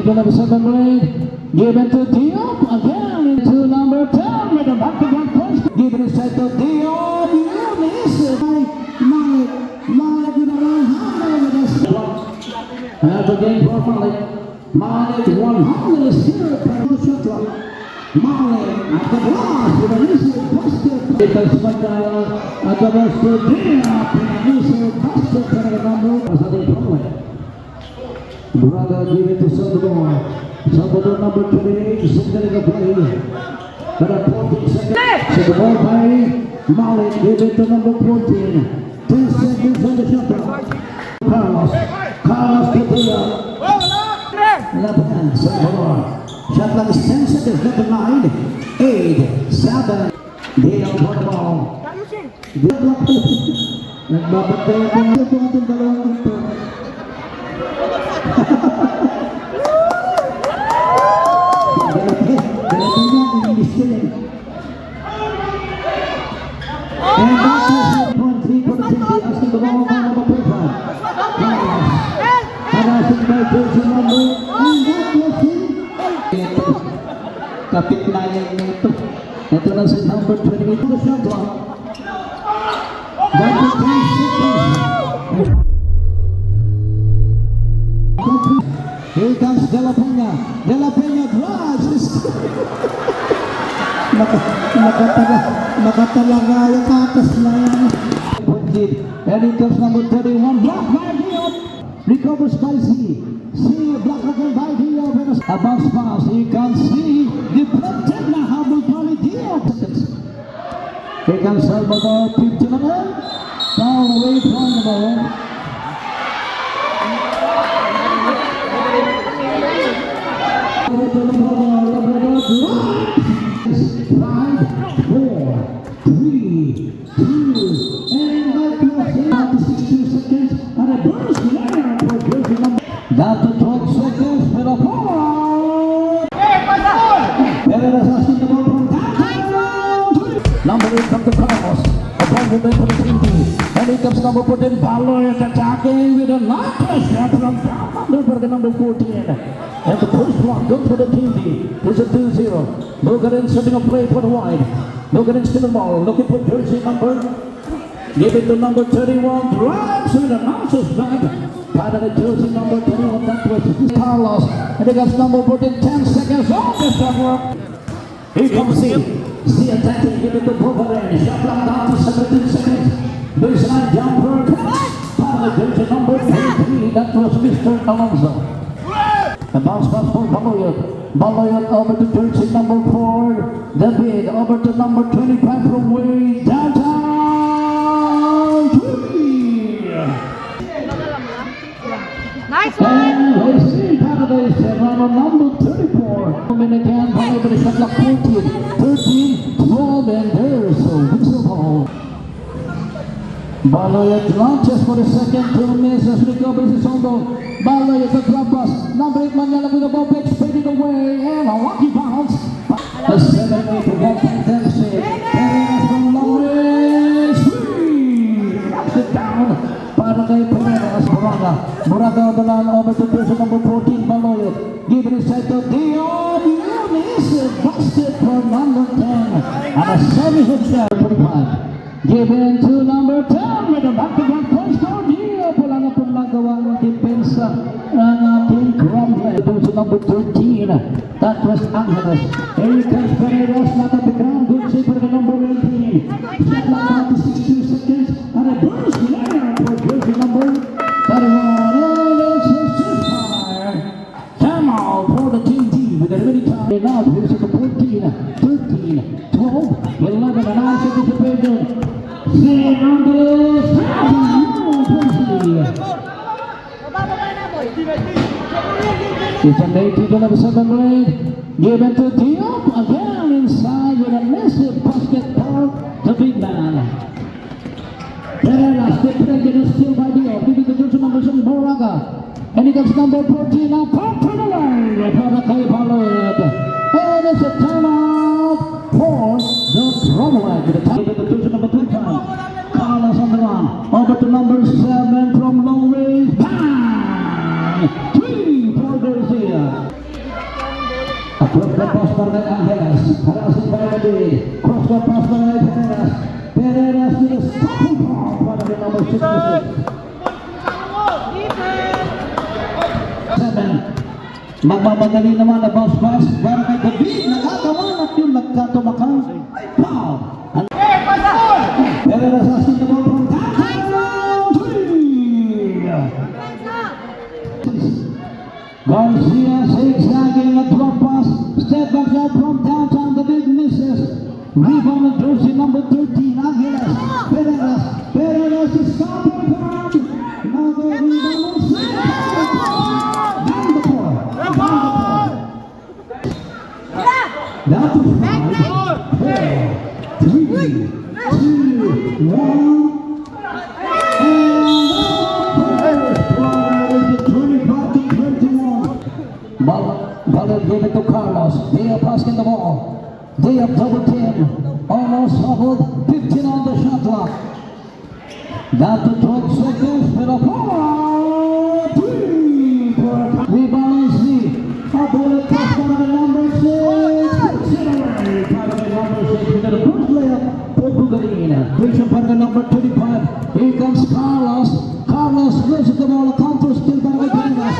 to number 7 grade. Given to DIOUF again into number 10 with a back-to-back punch. Given it set to DIOUF. You miss it. Malik with a long hand with a slot. And the game for Malik. Malik 100 is here from the shot clock. Malik at the block with a missile basket. Because Pampanga at the basket. DIOUF with a missile basket for the number. As a CHROMLECH. Braga give it to Salvador. Salvador number 28 is getting a play. But at 14 seconds. So the ball by Malik give it to number 14. 2 seconds on the shot clock. Carlos to the left hand. Salvador. Shot clock is 10 seconds. Number 9, 8, 7. They don't want the ball. Nagbabantay ako ng ating dalawang ito. And that is 1.3 for the team. Asking the ball by number 25. And asking by jersey number. And that was him. Kapit na yan nito. Ito na si number 28 to the shot clock. That is 10 seconds. Here comes De La Peña. De La Peña drives. Nakatalaga yung katas na yan. And it comes number 31. Block by DIOUF. Recovers by C. C block again by DIOUF. A bounce pass. Here comes C. Deflected na habol pa ni DIOUF. Here comes Salvador. 50 naman. Down away from the ball. Down to 12 seconds for the ball. Pereira is asking the ball from downtown. Number 8 comes to Carlos. A ball movement for the team. And here comes number 14. Ballard attacking with a knock-off shot from down under for the number 14. And the first one goes for the team D. It's a 2-0. Logan setting a play for the wide. Logan still the ball. Looking for jersey number. Give it to number 31. Drives with a bounces back. Part of the jersey number 21. That was Carlos. And he got number 14. 10 seconds on the shot work. Here comes C. C attacking. Give it to Bovaren. Shot clock down to 17 seconds. Baseline jumper. Part of the jersey number 23. That was Mr. Alonso. The bounce pass for Baloyot. Baloyot over to jersey number 4. David over to number 25 from way downtown. 3. Nice one! And we see Paradise on number 34. Dominican Valley with a shot clock 14, 13, 12, and there's a whistle ball. Baloyot launches for the second 2 minutes as recovers his own goal. Baloyot the club pass. Number 8 Manila with the ball back, faded away, and a lucky bounce. The 7-8 to get fantastic. And from long range, 3. Knocks it down. Para kay Pereira, Moraga on the line over to person number 14, Baloyot. Given it set to DIOUF. You miss it. Busted for number 10. And a 7-hit shot, 45. Given to number 10 with a back-to-back punch to DIOUF. Wala na pong nagawa ng depensa ng ating CHROMLECH. Ito sa number 13. That was Angeles. Here comes Pereira. Not on the ground. Good save for the number 19. Shot clock down to 62 seconds. And a burst there for jersey number 31. And it's a ceasefire. Time out for the team D with a ready time. And now here's the 14, 13, 12, 11, and 9 seconds to play. It's an 18 to number 7 grade. Given to DIOUF again inside with a massive basketball to big man. Pereira still pregnant still by DIOUF. Giving the jersey number 7 Moraga. And he comes number 14 now. Pump to the line for the Baloyot. And it's a timeout for the CHROMLECH. With the time of the jersey number 25. Carlos on the run. Over to number 7 from long range. Bang! 3 for Garcia. Across the pass by Angeles. Harassing by the lead. Cross the pass by Pereras. Pereras with a stopping ball. One of the number 66. 7. Magmamadali naman na bounce pass. Para kay David. Nagagawa at yung nagkatumakang. Foul. Pereras asking the ball from downtown. 3. Garcia zigzagging a drop pass. Step back shot from downtown. The big misses. Rebound and jersey number 13. Angeles. Pereras. Pereras is stopping point. Now the rebound is down the floor. Down to 5, 4, 3, 2, 1. Ballard gave it to Carlos. DIOUF passing the ball. DIOUF double team. Almost hobbled. 15 on the shot clock. Down to 12 seconds. Pero 4-3. Rebound Z. A bullet pass by the number 6. By the number 6. We got a good layup for Bugarina. Reaching by the number 25. Here comes Carlos. Carlos loses the ball. A counter still by the Vegas.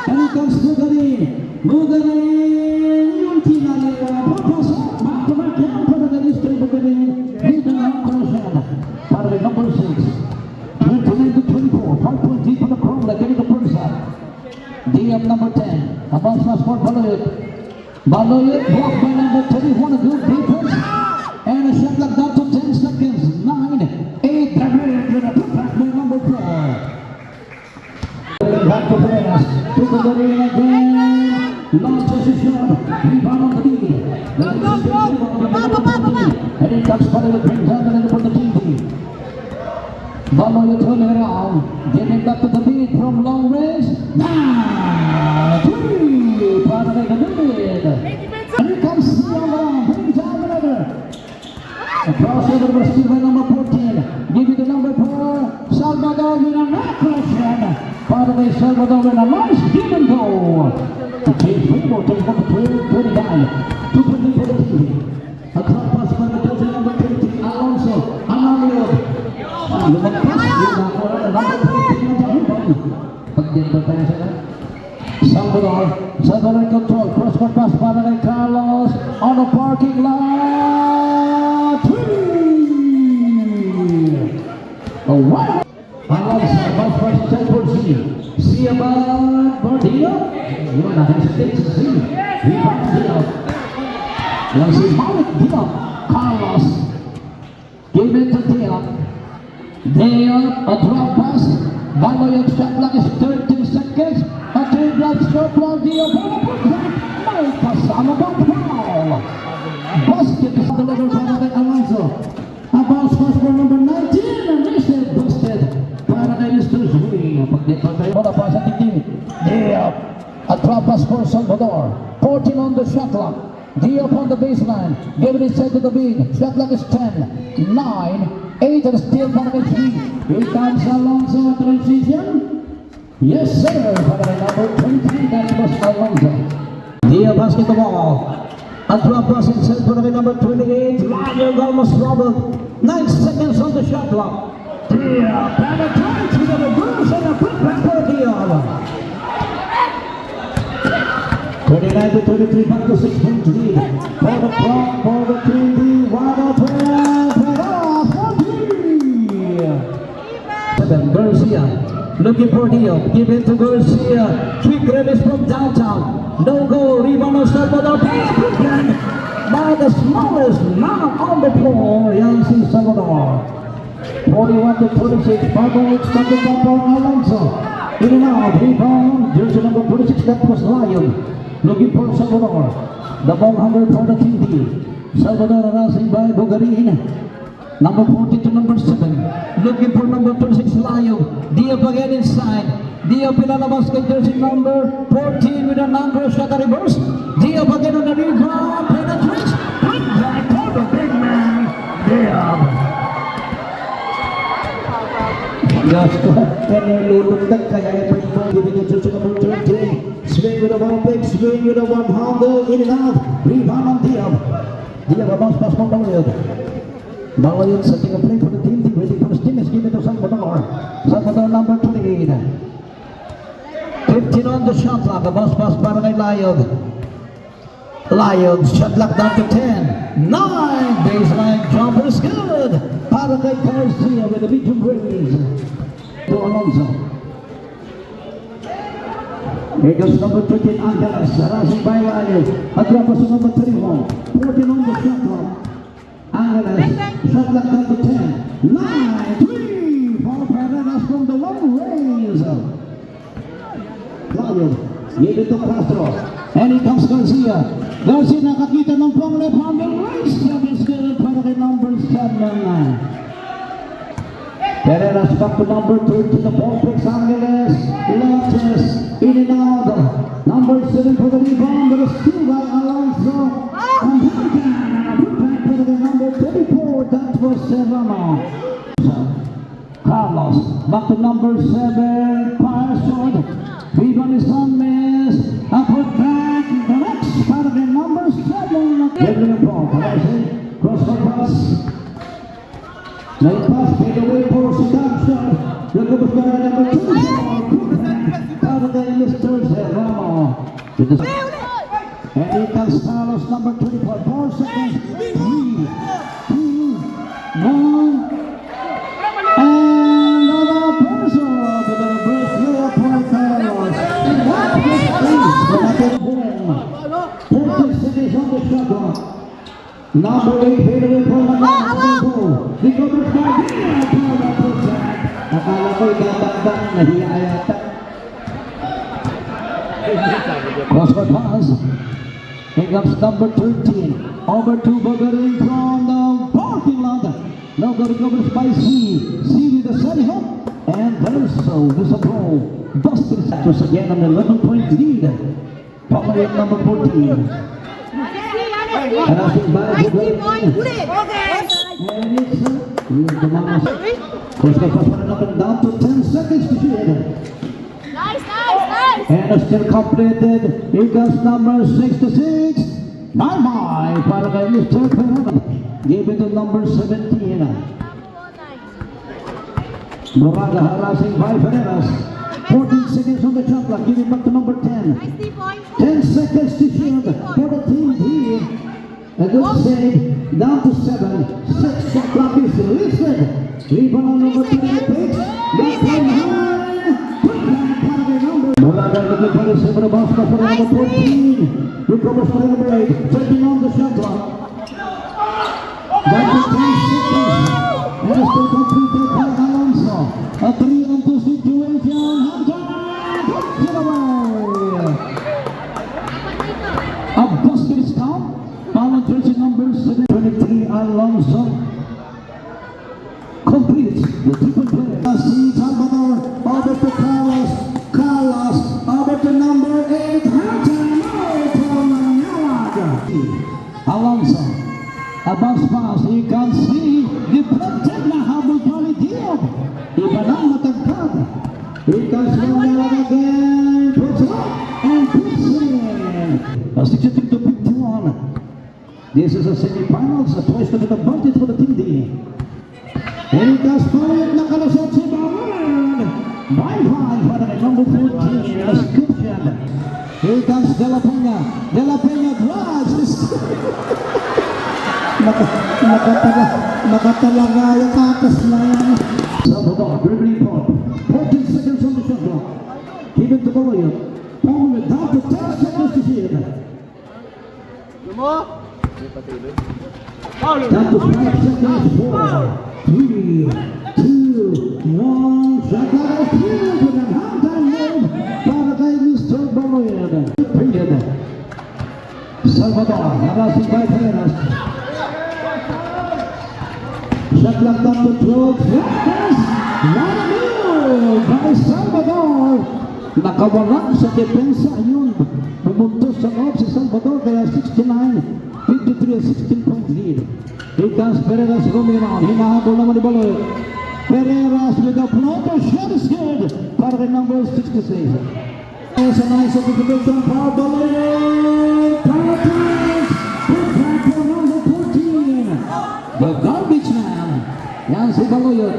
And here comes Bugarina. Bugarin, yung tinalaya, papasok, back-to-back yan para the district Bugarin, dito ang crosshead, para the number 6, 29-24, 5.3 for the CHROMLECH, getting the first side. DIOUF number 10, a bounce pass for Baloyet. Baloyet blocked by number 31, a good defense, and a shot clock down to 10 seconds, 9, 8, with a putback by number 4. Back to Pereras, to Bugarin again. Long position, rebound on the lead. And it comes for the brings down the for the TV. Ball you turn around, getting back to the lead from long range. Now, 3, part of the lead. And here comes Sion, brings down another. A crossover was still by number 14. Give you the number 4, Salvador with a cross-run. Part of the Salvador with a nice give and go. To change football, take number 29, 2.3 for the TV. A drop pass by the jersey number 20, Alonso, Amario. Lumagpas, yung nakuha na number 15 na dahil. Pag-dito tayo sila. Salvador in control, cross-court pass para kay Carlos on the parking lot. 3! Alright! Alonso, bounce pass to see about Bordillo. Yun na, hesitate sa C. Rebound DIOUF. Yan si MALICK DIOUF. Carlos. Give it to DIOUF. DIOUF, a drop pass. Baloyet shot clock is 13 seconds. A 3-block shot while DIOUF on a putback. May kasama bang foul. Basket is delivered by Alonso. A bounce pass for number 19. And this is busted. Para kay Mr. Zui. Pag-dito tayo. Wala pa sa tingin. DIOUF. A drop pass for Salvador. 14 on the shot clock. DIOUF on the baseline. Give it inside to the big. Shot clock is 10, 9, 8, and still para kay 3. Here comes Alonso at transition. Yes, sir. Para kay number 23. That was Alonso. DIOUF basket the ball. A drop pass inside para kay number 28. Lionel almost wobbled. 9 seconds on the shot clock. DIOUF penetrates with a reverse and a putback for DIOUF. 29-23, back to 6-point lead. For the clock, for the TV, wide open, head off, 4-3. 7, Garcia, looking for DIOUF, give it to Garcia. Quick release from downtown. No goal, rebound on Salvador. Broken by the smallest man on the floor, young C. Salvador. 41-26, Pablo standing up for Alonso. In and out, rebound, jersey number 26, that was Lion. Looking for Salvador. The ball handler for the TV. Salvador arousing by Bugarin. Number 40 to number 7. Looking for number 26, Lion. DIOUF again inside. DIOUF pinalabas kay jersey number 14 with a number shot at reverse. DIOUF again on the rebound. Penetrates. Big back for the big man. DIOUF. Yes, penalulundag kaya ito. Giving it to number 13. Swing with a ball pick, swing with a one-hander, in and out. Rebound on DIOUF. DIOUF, a bounce pass from Baloyod. Baloyod setting a play for the team, waiting for the stimulus, give it to Salvador. Salvador number 28. 15 on the shot clock, a bounce pass para kay Layod. Layod, shot clock down to 10. 9, baseline jumper is good. Para kay Garcia with a medium raise. To Alonso. Here goes number 13, Angeles, rushing by Layod. Atrapas to number 31. 14 on the shot clock. Angeles, shot clock down to 10. 9, 3, for Pereras from the long raise. Layod, give it to Castro. And here comes Garcia. Garcia nakakita ng CHROMLECH on the race. That is good para kay number 7. Pereras back to number 2 to the ball picks Angeles. Launches in and out. Number 7 for the rebound. There is still by Alonso. And put back for the number 34. That was Serrano. Carlos back to number 7. Fire shot. Rebound is unmissed. A put back. The next para the number 7. Getting a ball. Cross for pass. Nice pass, fade away for Saddam shot. Recovers by number 2. Para kay Mr. Serrano. And here comes Carlos, number 24. 4 seconds. 3, 2, 1. And another person to the break here for Carlos. And that is the 40 seconds on the shot clock. Number 8, fade away for Manalo. Recovers by DIOUF. Akala ko'y gabagdag, nahiya yata. Cross for pass. Here comes number 13. Over to Bagarin from the parking lot. Now the recovers by C. C with the side hook. And there's a goal. Boston Santos again on the 11-point lead. Pomeranian number 14. Passing by the and it's the Mamas. Costa Pasman up and down to 10 seconds to shoot. Nice. And it's still completed. Here comes number 66. Bye-bye para kay Mr. Pereras. Give it to number 17. Moraga harassing by Pereras. 14 seconds on the shot clock. Give it back to number 10. 10 seconds to shoot for the team here. A good save, down to 7. 6 shot clock is listed. Rebound on number 28 page. Back line high. Put back para kay number. Moraga looking for the silver bounce for number 14. Recovers for number 8. 13 on the shot clock. Down to 10 seconds. And it's still completed by Alonso. A 3-on-2 situation. Hunter. Get away. A basket is down. Foul jersey number 723 Alonso completes the triple play. See Salvador over to Carlos. Over to number 8 Alonso. A bounce pass. He can see deflected na habol pa ni DIOUF. Iba na matagkad. Here comes Ronald again. Puts it up and puts it in. 62 to 51. This is a semi-finals, a twice to the advantage for the team D. Here it goes, Paulit, nakalusot si Baward. By 5 para kay number 14, a scoop shot. Here comes De La Peña. De La Peña drives. Nakatalaga yung katas na yan. Salvador, dribbling point. 14 seconds on the shot clock. Give it to Baloyod. Paulit down to 10 seconds to shoot. Down to 5 seconds. 4, 3, 2, 1. Shot out of field with an halftime move para kay Mr. Baloyod. Period. Salvador, harassing by Pereras. Shot clock down to 12 seconds. What a move by Salvador. Nakawalan sa depensa yun. Pumuntos sa loob si Salvador kaya 69. 53 a 16-point lead. Here comes Pereras roaming around. Hinahabol naman ni Baloyod. Pereras with a floater shot is good para kay number 66. There's a nice exhibition for Balloon Patriots. Good back for number 14. The garbage man. Yan si Baluyot.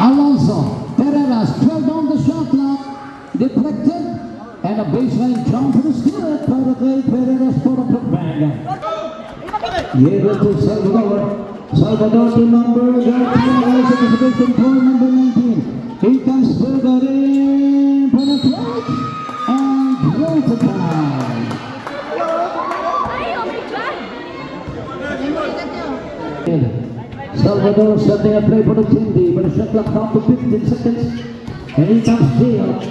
Alonso. Pereras. 12 on the shot clock. Deflected. And a baseline jump for the spirit. Para kay Pereras for the Pampanga. Gave it to Salvador. Salvador to number 13. Nice exhibition for number 19. He can still get in. Penetrate. And draws the time. Salvador setting a play for the Cindy, but a shot clock down to 15 seconds. And he comes DIOUF.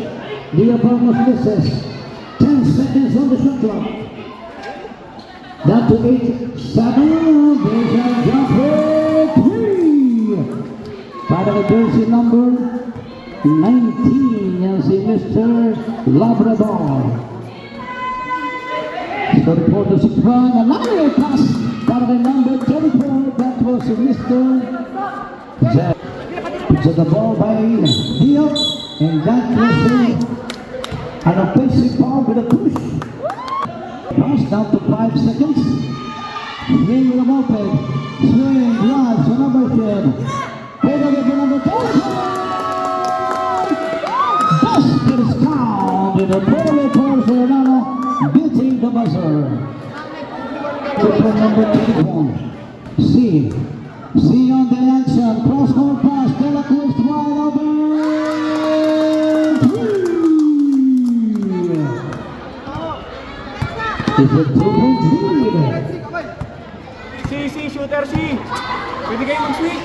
DIOUF almost misses. 10 seconds on the shot clock. Down to 8, 7. There's a jump for 3. Para the jersey number 19. Yan si Mr. Labrador. So the 4 to 6 run. Another pass para the number 34. That was Mr. Jack. So the ball by DIOUF. And that was an offensive ball with a push. Pass down to 5 seconds. Swing with a moped. Swing, drive, so number 10. Take away for number 45. Basket is down with a play for Serrano, beating the buzzer. For number 21. C on the action. Cross-court pass. De La Cruz wide open. It's a 2-point lead. Si, shooter si. Pwede kayo mag-switch.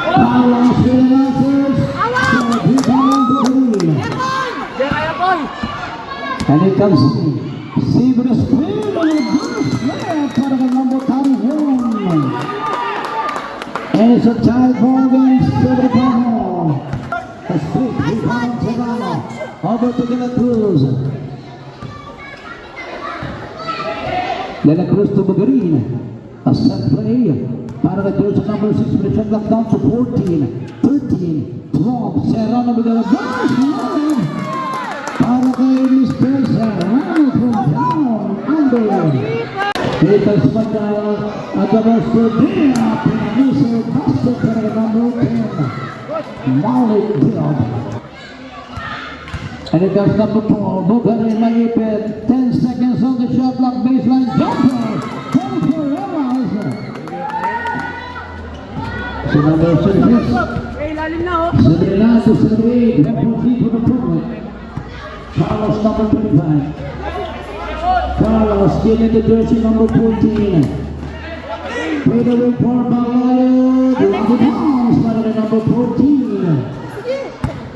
Carlos Villalobos. And here comes C with a spin and a good slap for the number 31. And it's a tie ball game, 7-point. A split, rebound Serrano. Over to De La Cruz. De La Cruz to Magarin. A set play. Para the jersey number 6 with a shot clock down to 14. 13. 12. Serrano with a good. Para kay Mr. Serrano from down under. Ito is Magdala at the Mr. DIOUF. Mr. Basket para the number 10. MALICK. And it does number 4. Bugarin malipit. 10 seconds on the shot clock. Baseline jumper. 24 hours. So number 6. Sebrina to Sebrina. Referee for the problem. Carlos number 25. Carlos giving the jersey number 14. Played away for Malayo. The bounce by the number 14.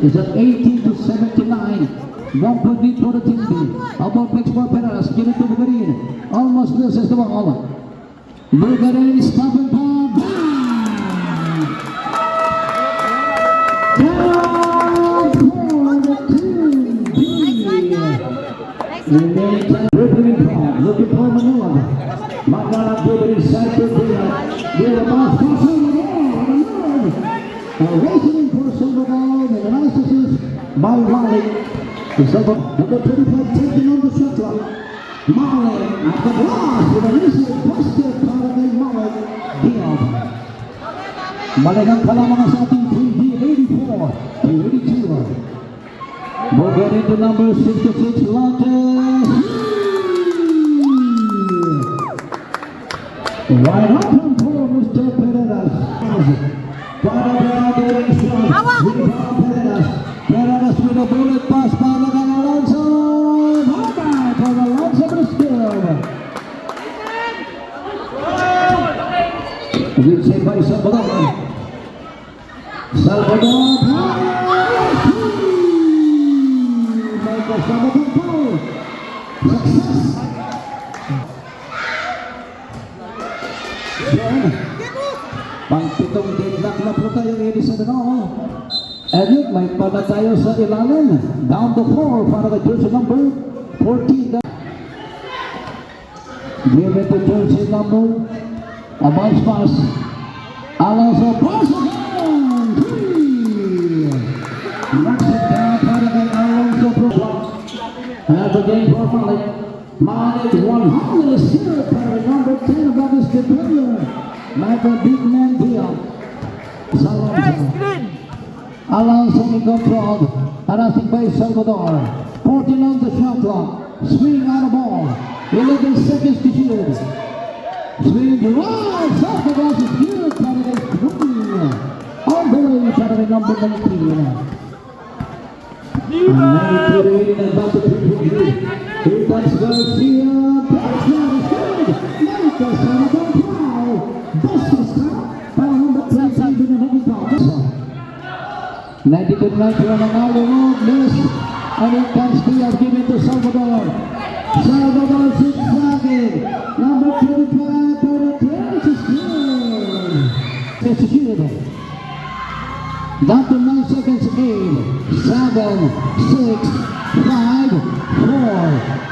It's at 18 to 79. 1 point lead for the team B. About picks for Pereras. Give it to Bugarin. Almost loses the ball. Bugarin stop and pop. Down for the team B. Looking for Manila. Magala Bugarin side to DIOUF. Give a pass for Salvador. Racing for Salvador. The nice assist by MALICK. Number 25 taking on the shot clock. MALICK at the block with a missile basket para kay MALICK. DIOUF. MALICK ang kalamangan sa ating team B 84 to 82. Bugarin to number 66 launches. Wide open for Mr. Pereras. Para Pereras. Pereras with a bullet pass para kay Alonso. Bye-bye for Alonso Briscoe. Good save by Salvador. Salvador. Michael Salvador. Success. Pang-pitong deadlock na po tayo ngayon sa Danao. And yun, may pala tayo sa ilalim. Down the floor para the jersey number 14. Give it to jersey number. A bounce pass. Alonso pass again. 3. That's a game for Malik. Malik 100 is here, carry number 10, that is the player. Like a big man deal. Alonso in control. Harassing by Salvador. 14 on the shot clock. Swing on the ball. 11 seconds to shoot. Swing. Wow! Salvador is here, carry 3. On the way, carry number 19. And 93 and about to 3. Here comes Garcia. That's not as good. Michael Salvador foul. This is time. Foul number 20 in the heavy foul. 92-91 and now they won't miss. And here comes Diaz giving to Salvador. Salvador zigzagging. Number 25, 33 is good. It's a shoot. Down to 9 seconds. 8, 7, 6, 5, 4,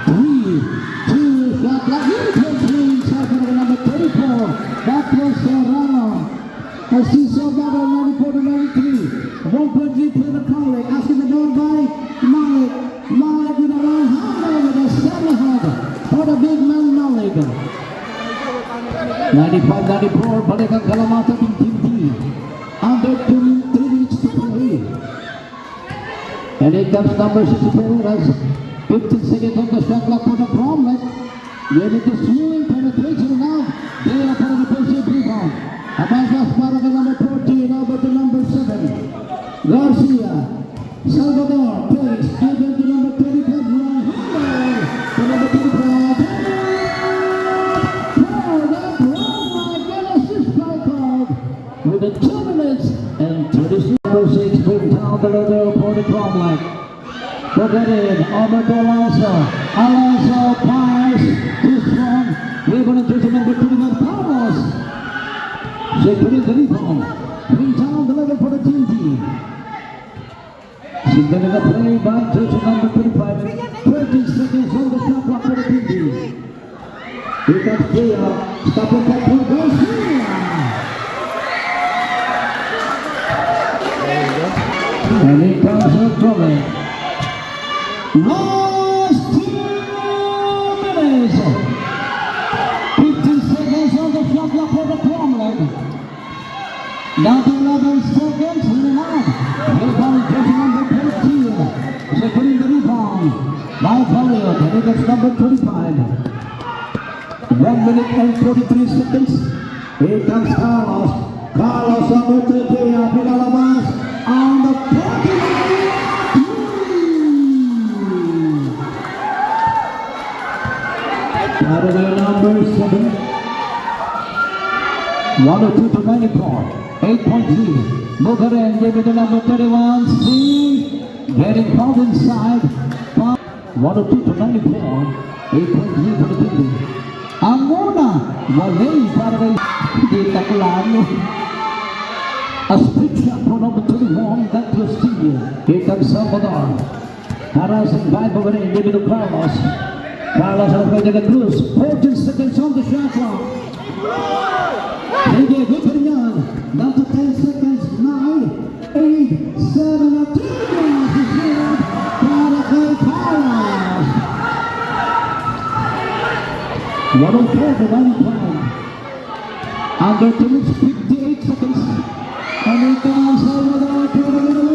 3, 2, shot clock. Between second and number 34. That was Serrano. I see Salvador 94 to 93. 1.3 play the Conley. Asking the ball by Malik. Malik with a long hand with a 700 for the big man Malik. 95-94. Balik ang Kalamata ng Team D. Under 3 minutes to play. And here comes number 64 as 15 seconds on the shot clock for the CHROMLECH. Ready to swing, penetration now. They are for the defensive rebound. About last part of the number 14, over to number 7. Garcia. Salvador plays. Given to number 25, Ryan Hunter. To number 25. Oh, that one, my goodness, is strike out. With the 2 minutes and 36. Number 6, bring down the leader for the CHROMLECH. Put it in, over to Alonso. Alonso fires. This one. We're going to to number 21, Carlos. Securing the rebound. Bring down the level for the team D. Signaling a play by jersey number 25. 20 seconds on the shot clock for the team D. Here comes Dia. Stop it back for Garcia. And here comes the CHROMLECH. Last 2 minutes. 15 seconds on the shot clock for the CHROMLECH. Down to 11 seconds, in and out. Rebound, jersey number 13. Securing the rebound by Valio. And it is number 25. 1 minute and 43 seconds. Here comes Carlos. Carlos number 3, pinalabas on the 40. Out of their number 7. 102 to 94. 8.3. Buchanan gave it to number 31. C. Getting caught inside. 102 to 94. 8.3 for the team. Ang una, walay para kay Dita Clano. A split shot for number 21. That was C. Here comes Salvador. Harassing by Buchanan. Gave it to Carlos. Carlos has played the Cruz. 14 seconds on the shot clock. They get good for young. Down to 10 seconds. 9, 8, 7, and 2 minutes is here. Para kay Carlos. 104 to 95. Under 2 minutes, 58 seconds. And here comes Salvador to the middle.